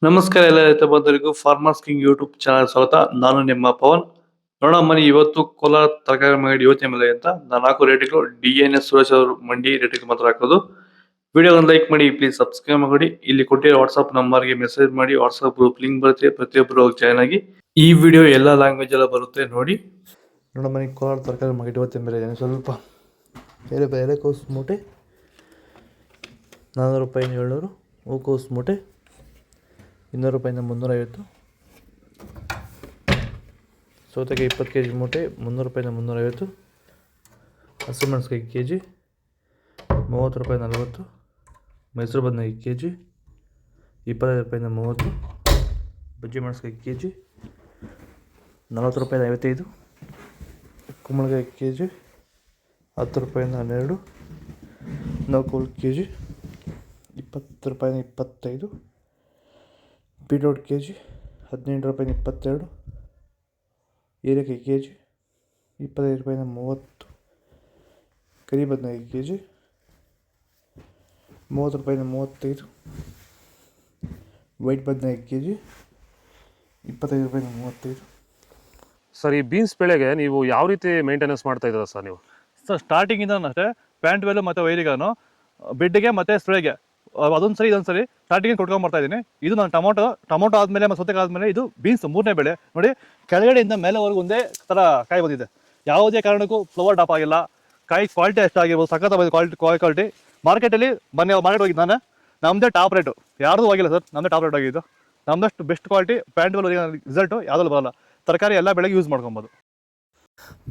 ನಮಸ್ಕಾರ ಎಲ್ಲ ರೈತ ಬಂಧುಗಳಿಗೂ ಫಾರ್ಮರ್ಸ್ ಕಿಂಗ್ ಯೂಟ್ಯೂಬ್ ಚಾನಲ್ ಸ್ವಾಗತ. ನಾನು ನಿಮ್ಮ ಪವನ್. ನೋಡೋಣ ಮನಿ ಇವತ್ತು ಕೋಲಾರ ತರಕಾರಿ ಮಂಡಿ ಯೋಚನೆ ಮೇಲೆ ಅಂತ ನಾನು ಹಾಕೋ ರೇಟ್ಗಳು DNS ಸುರೇಶ್ ಅವರು ಮಂಡಿ ರೇಟ್ಗೆ ಮಾತ್ರ ಹಾಕೋದು. ವಿಡಿಯೋ ಒಂದು ಲೈಕ್ ಮಾಡಿ, ಪ್ಲೀಸ್ ಸಬ್ಸ್ಕ್ರೈಬ್ ಮಾಡಿ. ಇಲ್ಲಿ ಕೊಟ್ಟಿರೋ ವಾಟ್ಸ್ಆಪ್ ನಂಬರ್ಗೆ ಮೆಸೇಜ್ ಮಾಡಿ, ವಾಟ್ಸ್ಆಪ್ ಗ್ರೂಪ್ ಲಿಂಕ್ ಬರುತ್ತೆ, ಪ್ರತಿಯೊಬ್ಬರು ಜಾಯ್ನ್ ಆಗಿ. ಈ ವಿಡಿಯೋ ಎಲ್ಲ ಲ್ಯಾಂಗ್ವೇಜ್ ಎಲ್ಲ ಬರುತ್ತೆ ನೋಡಿ. ನೋಡೋಣ ಮನಿ ಕೋಲಾರ ತರಕಾರಿ ಮಂಡಿ ಯೋಚನೆ ಮೇಲೆ ಸ್ವಲ್ಪ ಎಲೆಕೋಸು ಮೂಟೆ 400 ರೂಪಾಯಿ 700, ಹೂಕೋಸು ಮೂಟೆ 200 ರೂಪಾಯಿಂದ 350, ಸೌತೆಕಾಯಿ 20 kg ಮೂಟೆ 300 ರೂಪಾಯಿಂದ 350, ಹಸಿಮೆಣಸಿಕಾಯಿ kg 30 ರೂಪಾಯಿ 40, ಮೈಸೂರು ಬದನೆಕಾಯಿ kg 25 ರೂಪಾಯಿಂದ 30, ಬಜ್ಜಿ ಮೆಣಸಿಕಾಯಿ kg 40 ರೂಪಾಯಿಂದ 55, ಕುಂಬಳಕಾಯಿ kg 10 ರೂಪಾಯಿಂದ 12, ನೌಕೋಲ್ kg 20 ರೂಪಾಯಿಂದ 25, ಬೀಟ್ರೋಟ್ kg 18 ರೂಪಾಯಿಂದ 22, ಹೀರೆಕಾಯಿ kg 25 ರೂಪಾಯಿಂದ 30, ಕರಿ ಬದನೆಕಾಯಿ kg 30 ರೂಪಾಯಿಂದ 35, ವೈಟ್ ಬದನೆಕಾಯಿ kg 25 ರೂಪಾಯಿಂದ 35. ಸರ್, ಈ ಬೀನ್ಸ್ ಬೆಳೆಗೆ ನೀವು ಯಾವ ರೀತಿ ಮೇಂಟೆನೆನ್ಸ್ ಮಾಡ್ತಾ ಇದ್ದೀರಾ ಸರ್ ನೀವು? ಸರ್, ಸ್ಟಾರ್ಟಿಂಗಿಂದ ಅಷ್ಟೇ ಪ್ಯಾಂಟ್ ವೆಲ್ಲು ಮತ್ತು ವೈರಿಗಾನು ಬೆಡ್ಗೆ ಮತ್ತು ಸ್ಪ್ರೇಗೆ ಅದೊಂದು ಸರಿ ಇದೊಂದು ಸರಿ ಸ್ಟಾರ್ಟಿಂಗ್ ಕೊಟ್ಕೊಂಡ್ಬರ್ತಾ ಇದ್ದೀನಿ. ಇದು ನಾನು ಟೊಮೊಟೊ ಆದಮೇಲೆ ಮತ್ತು ಸೌತೆಕಾಯಿ ಆದಮೇಲೆ ಇದು ಬೀನ್ಸ್ 3ನೇ ಬೆಳೆ. ನೋಡಿ, ಕೆಳಗಡೆಯಿಂದ ಮೇಲೆವರೆಗೂ ಒಂದೇ ಥರ ಕಾಯಿ ಬಂದಿದೆ. ಯಾವುದೇ ಕಾರಣಕ್ಕೂ ಫ್ಲವರ್ ಟಾಪ್ ಆಗಿಲ್ಲ. ಕಾಯಿ ಕ್ವಾಲಿಟಿ ಎಷ್ಟಾಗಿರ್ಬೋದು, ಸಖತ್ ಕ್ವಾಲಿಟಿ. ಮಾರ್ಕೆಟಲ್ಲಿ ಮಾರ್ಕೆಟ್ ಹೋಗಿದ್ದು ನಾನು, ನಮ್ಮದೇ ಟಾಪ್ ರೇಟು, ಯಾರ್ದು ಹೋಗಿಲ್ಲ ಸರ್, ನಮ್ಮದೇ ಟಾಪ್ ರೇಟ್ ಆಗಿದ್ದು. ನಮ್ಮದಷ್ಟು best quality plant well result ಯಾವುದಲ್ಲೂ ಬರೋಲ್ಲ. ತರಕಾರಿ ಎಲ್ಲ ಬೆಳೆಗೆ ಯೂಸ್ ಮಾಡ್ಕೊಬೋದು.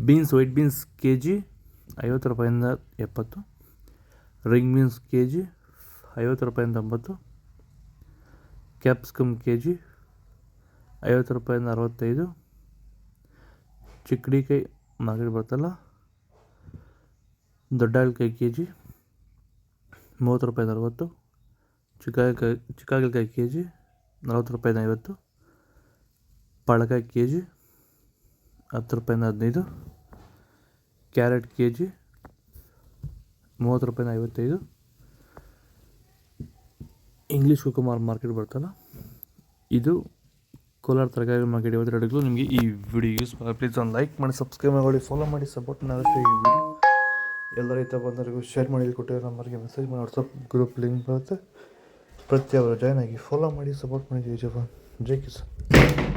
ಬೀನ್ಸ್ ವೈಟ್ ಬೀನ್ಸ್ kg 50 ರೂಪಾಯಿಂದ 70, ರಿಂಗ್ ಬೀನ್ಸ್ kg 50 ರೂಪಾಯಿಂದ 80, ಕ್ಯಾಪ್ಸಿಕಮ್ kg 50 ರೂಪಾಯಿಂದ 65, ಚಿಕ್ಕಡಿಕಾಯಿ ಮಾರ್ಕೆಟ್ ಬರ್ತಲ್ಲ ದೊಡ್ಡ ಹಾಗಲಕಾಯಿ kg 30 ರೂಪಾಯಿಂದ 60, ಚಿಕ್ಕ kg 40 ರೂಪಾಯಿಂದ 50, ಪಳಕಾಯಿ kg 10 ರೂಪಾಯಿಂದ 15, ಕ್ಯಾರೆಟ್ kg 30 ರೂಪಾಯಿಂದ 55, ಇಂಗ್ಲೀಷ್ ಕುಕುಮಾರ್ ಮಾರ್ಕೆಟ್ ಬರ್ತಲ್ಲ ಇದು ಕೋಲಾರ ತರಕಾರಿ ಮಾರ್ಕೆಟ್. ಇವತ್ತು ರೇಟ್ಗಳು ನಿಮಗೆ ಈ ವಿಡಿಯೋ ಯೂಸ್ ಮಾಡಿ, ಪ್ಲೀಸ್ ಒಂದು ಲೈಕ್ ಮಾಡಿ, ಸಬ್ಸ್ಕ್ರೈಬ್ ಮಾಡಿ, ಫಾಲೋ ಮಾಡಿ, ಸಪೋರ್ಟ್ ಮಾಡಿ. ಆದಷ್ಟು ಈ ವಿಡಿಯೋ ಎಲ್ಲ ರೈತ ಬಂದವರಿಗೂ ಶೇರ್ ಮಾಡಿ, ಕೊಟ್ಟಿರೋ ನಂಬರ್ಗೆ ಮೆಸೇಜ್ ಮಾಡಿ, ವಾಟ್ಸಪ್ ಗ್ರೂಪ್ ಲಿಂಕ್ ಬರುತ್ತೆ, ಪ್ರತಿಯೊಬ್ಬರು ಜಾಯ್ನ್ ಆಗಿ ಫಾಲೋ ಮಾಡಿ, ಸಪೋರ್ಟ್ ಮಾಡಿ. ಜೈ ಜವಾನ್, ಜೈ ಕಿಸಾನ್.